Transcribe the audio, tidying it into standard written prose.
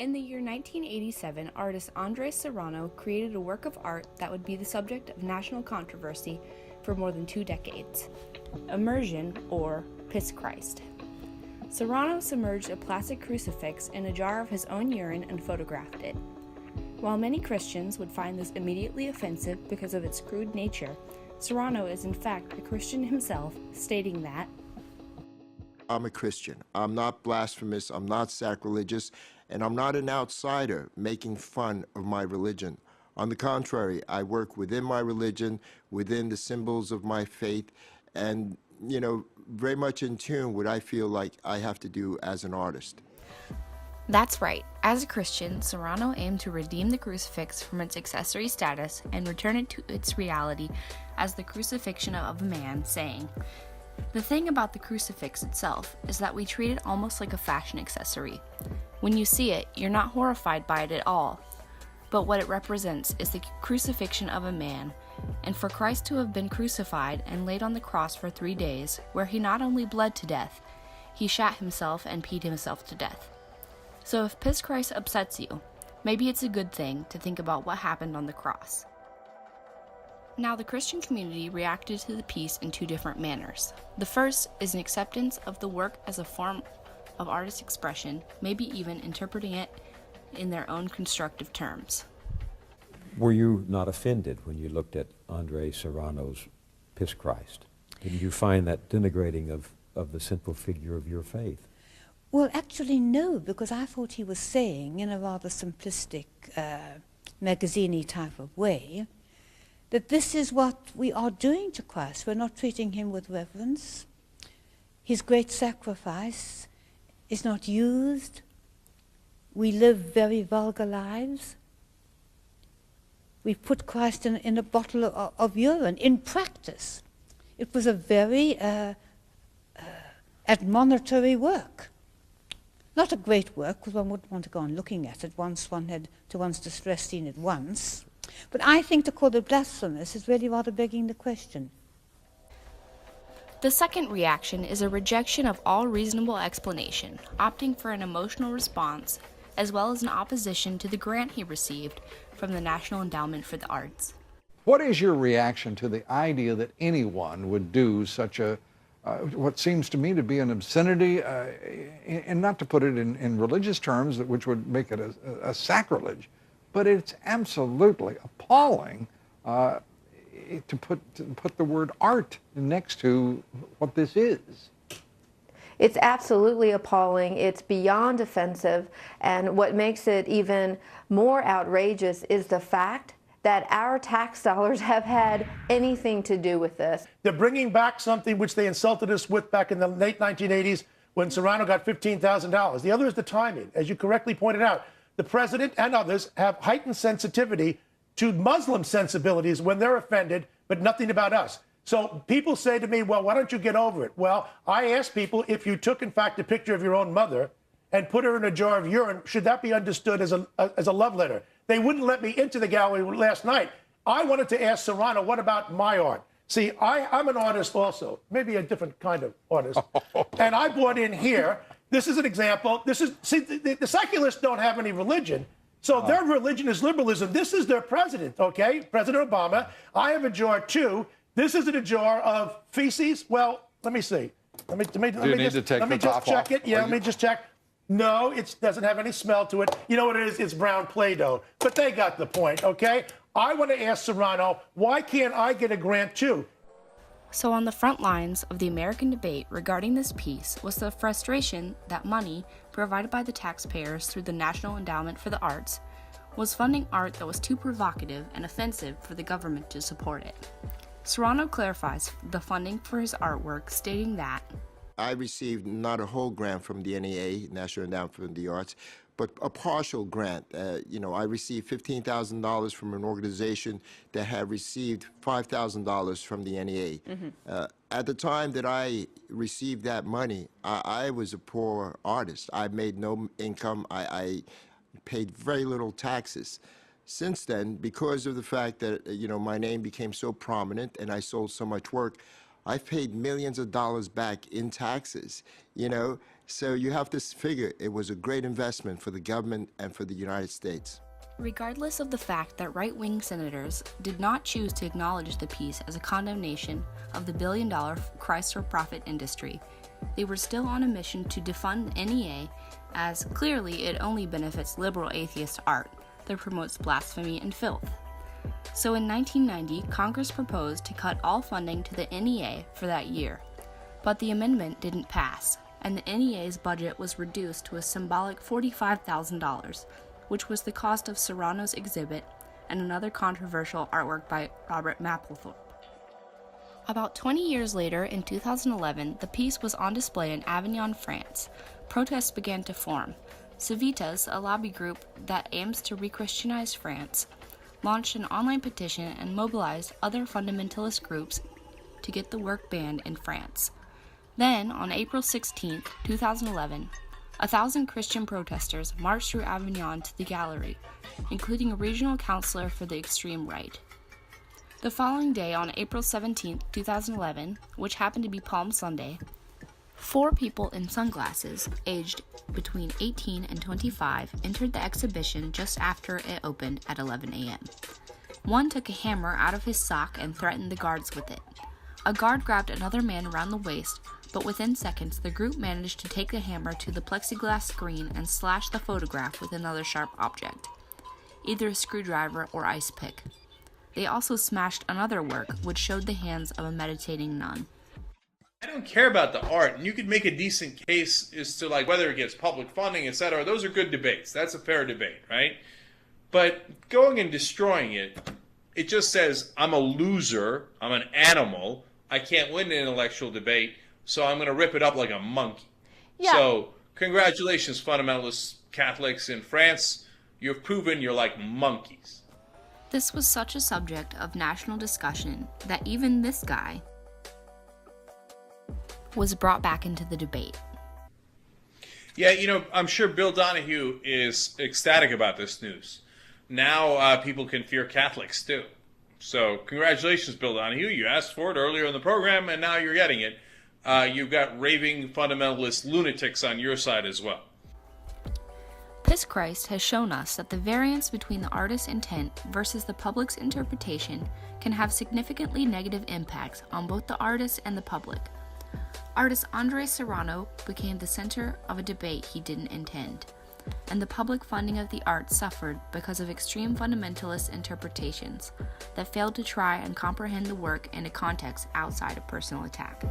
In the year 1987, artist Andres Serrano created a work of art that would be the subject of national controversy for more than 2 decades: immersion, or Piss Christ. Serrano submerged a plastic crucifix in a jar of his own urine and photographed it. While many Christians would find this immediately offensive because of its crude nature, Serrano is in fact a Christian himself, stating that, I'm a Christian. I'm not blasphemous, I'm not sacrilegious, and I'm not an outsider making fun of my religion. On the contrary, I work within my religion, within the symbols of my faith, and, very much in tune with what I feel like I have to do as an artist. That's right. As a Christian, Serrano aimed to redeem the crucifix from its accessory status and return it to its reality as the crucifixion of a man, saying, "The thing about the crucifix itself is that we treat it almost like a fashion accessory. When you see it, you're not horrified by it at all. But what it represents is the crucifixion of a man, and for Christ to have been crucified and laid on the cross for 3 days, where he not only bled to death, he shat himself and peed himself to death. So if Piss Christ upsets you, maybe it's a good thing to think about what happened on the cross." Now, the Christian community reacted to the piece in 2 different manners. The first is an acceptance of the work as a form of artist expression, maybe even interpreting it in their own constructive terms. Were you not offended when you looked at Andre Serrano's Piss Christ? Didn't you find that denigrating of the simple figure of your faith? Well, actually, no, because I thought he was saying, in a rather simplistic, magazine-y type of way, that this is what we are doing to Christ. We're not treating him with reverence. His great sacrifice is not used. We live very vulgar lives. We put Christ in a bottle of urine. In practice, it was a very admonitory work. Not a great work, because one wouldn't want to go on looking at it once one had, to one's distress, seen it once. But I think to call it blasphemous is really rather begging the question. The second reaction is a rejection of all reasonable explanation, opting for an emotional response, as well as an opposition to the grant he received from the National Endowment for the Arts. What is your reaction to the idea that anyone would do such a what seems to me to be an obscenity, and not to put it in religious terms, which would make it a sacrilege, but it's absolutely appalling to put the word art next to what this is. It's absolutely appalling. It's beyond offensive, and what makes it even more outrageous is the fact that our tax dollars have had anything to do with this. They're bringing back something which they insulted us with back in the late 1980s when Serrano got $15,000. The other is the timing. As you correctly pointed out, the president and others have heightened sensitivity to Muslim sensibilities when they're offended, but nothing about us. So people say to me, well, why don't you get over it? Well, I ask people, if you took, in fact, a picture of your own mother and put her in a jar of urine, should that be understood as a love letter? They wouldn't let me into the gallery last night. I wanted to ask Serrano, what about my art? See, I'm an artist also, maybe a different kind of artist. And I brought in here, this is an example. The secularists don't have any religion. So their religion is liberalism. This is their president, okay? President Obama. I have a jar too. This isn't a jar of feces. Well, let me see. Let me just check it. Yeah, let me just check. No, it doesn't have any smell to it. You know what it is? It's brown Play-Doh. But they got the point, okay? I want to ask Serrano, why can't I get a grant too? So on the front lines of the American debate regarding this piece was the frustration that money provided by the taxpayers through the National Endowment for the Arts was funding art that was too provocative and offensive for the government to support it. Serrano clarifies the funding for his artwork, stating that, I received not a whole grant from the NEA, National Endowment for the Arts, but a partial grant. I received $15,000 from an organization that had received $5,000 from the NEA. Mm-hmm. At the time that I received that money, I was a poor artist. I made no income. I paid very little taxes. Since then, because of the fact that, my name became so prominent and I sold so much work, I've paid millions of dollars back in taxes, you know? So you have to figure it was a great investment for the government and for the United States. Regardless of the fact that right-wing senators did not choose to acknowledge the piece as a condemnation of the billion-dollar Christ-for-profit industry, they were still on a mission to defund NEA, as clearly it only benefits liberal atheist art that promotes blasphemy and filth. So in 1990, Congress proposed to cut all funding to the NEA for that year, but the amendment didn't pass, and the NEA's budget was reduced to a symbolic $45,000, which was the cost of Serrano's exhibit and another controversial artwork by Robert Mapplethorpe. About 20 years later, in 2011, the piece was on display in Avignon, France. Protests began to form. Civitas, a lobby group that aims to re-Christianize France, launched an online petition and mobilized other fundamentalist groups to get the work banned in France. Then, on April 16, 2011, 1,000 Christian protesters marched through Avignon to the gallery, including a regional councillor for the extreme right. The following day, on April 17, 2011, which happened to be Palm Sunday, 4 people in sunglasses, aged between 18 and 25, entered the exhibition just after it opened at 11 a.m. One took a hammer out of his sock and threatened the guards with it. A guard grabbed another man around the waist, but within seconds, the group managed to take the hammer to the plexiglass screen and slash the photograph with another sharp object, either a screwdriver or ice pick. They also smashed another work, which showed the hands of a meditating nun. I don't care about the art, and you could make a decent case as to like whether it gets public funding, etc. Those are good debates. That's a fair debate, right? But going and destroying it, it just says I'm a loser, I'm an animal, I can't win an intellectual debate, so I'm going to rip it up like a monkey. Yeah. So congratulations, fundamentalist Catholics in France. You've proven you're like monkeys. This was such a subject of national discussion that even this guy was brought back into the debate. Yeah, you know, I'm sure Bill Donahue is ecstatic about this news. Now people can fear Catholics too. So congratulations, Bill Donahue. You asked for it earlier in the program, and now you're getting it. You've got raving fundamentalist lunatics on your side as well. Piss Christ has shown us that the variance between the artist's intent versus the public's interpretation can have significantly negative impacts on both the artist and the public. Artist Andre Serrano became the center of a debate he didn't intend, and the public funding of the art suffered because of extreme fundamentalist interpretations that failed to try and comprehend the work in a context outside of personal attack.